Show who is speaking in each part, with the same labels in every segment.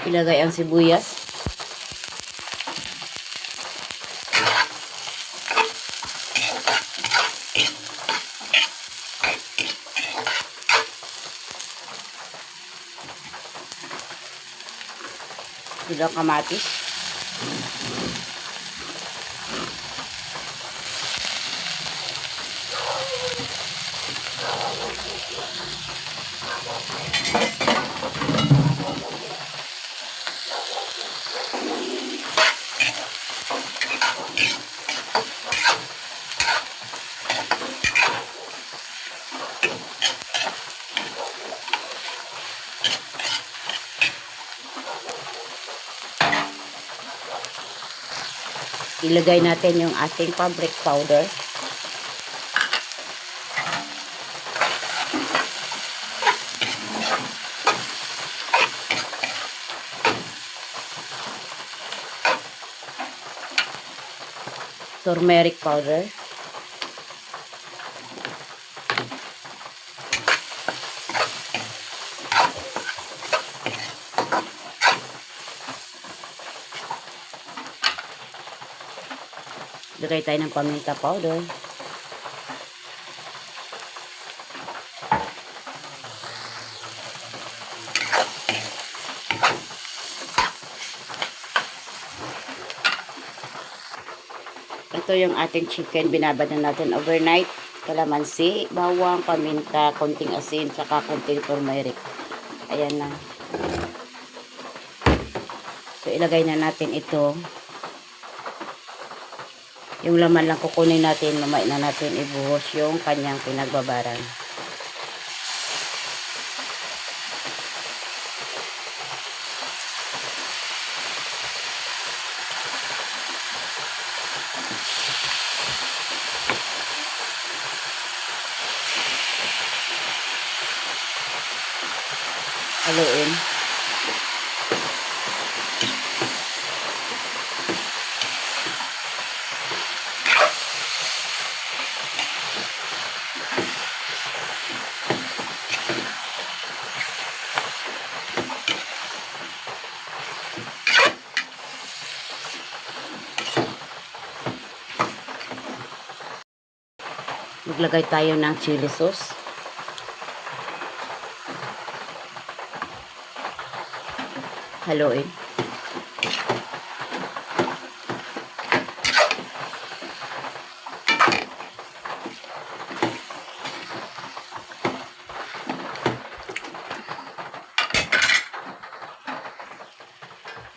Speaker 1: Ilagay ang sibuyas. Ilang kamatis. Ilagay natin yung ating fabric powder. Turmeric powder. Lagay tayo ng paminta powder. Ito yung ating chicken. Binabad na natin overnight. Kalamansi, bawang, paminta, konting asin, saka konting turmeric. Ayan na. So, ilagay na natin ito. Yung laman lang kukunin natin, mamaya na natin ibuhos yung kanyang pinagbabaran. Haluin. Maglagay tayo ng chili sauce. Haluin.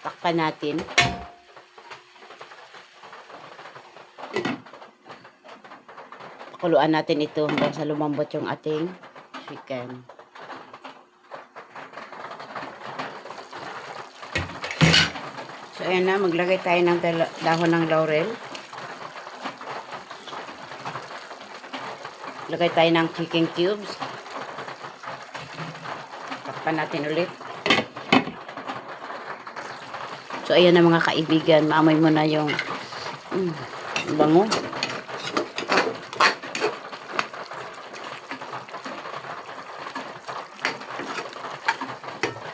Speaker 1: Takpan natin. Pakuluan natin ito hanggang sa lumambot yung ating chicken. So, ayan na. Maglagay tayo ng dahon ng laurel. Lagay tayo ng chicken cubes. Takpan natin ulit. So, ayan na mga kaibigan. Maamoy mo na yung bango.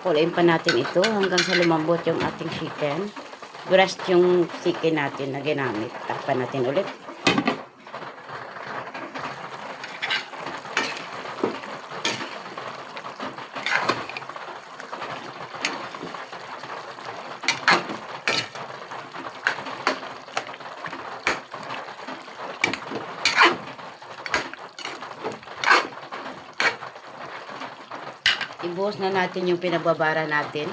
Speaker 1: Kulayin pa natin ito hanggang sa lumambot yung ating chicken. Breast yung chicken natin na ginamit. Takpan natin ulit. Ibuhos na natin yung pinagbabara natin.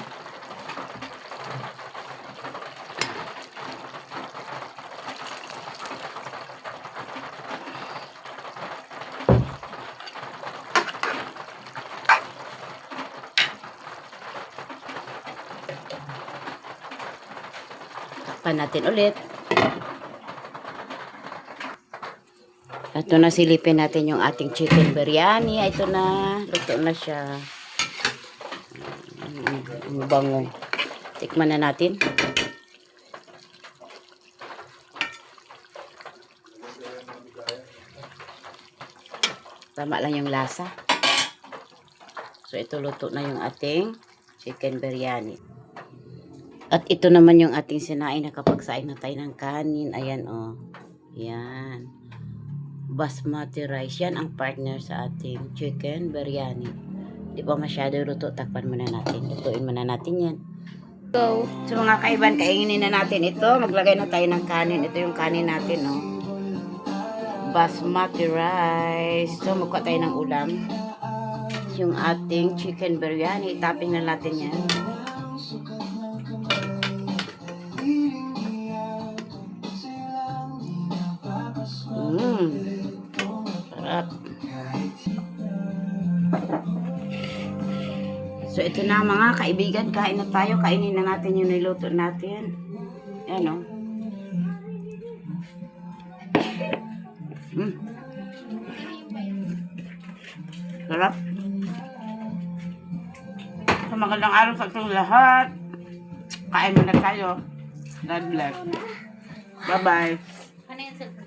Speaker 1: Takpan natin ulit. Ito na, silipin natin yung ating chicken biryani. Ito na, luto na siya. Ang bango. Tikman na natin. Tama lang yung lasa. So, ito luto na yung ating chicken biryani. At ito naman yung ating sinain na kapag saing na tayo ng kanin. Ayan o. Yan. Basmati rice. Yan ang partner sa ating chicken biryani. Di ba masyado luto? Takpan muna natin. Lutuin muna natin yan. So mga kaiban, kainginin na natin ito. Maglagay na tayo ng kanin. Ito yung kanin natin, no? Basmati rice. So magkuha tayo ng ulam. Yung ating chicken biryani. Topping na natin yan. Sarap. So ito na mga kaibigan, kain na tayo. Kainin na natin yung niluto natin. Ayan o. Sarap. So magandang araw sa ating lahat. Kain muna tayo. God bless. Bye-bye.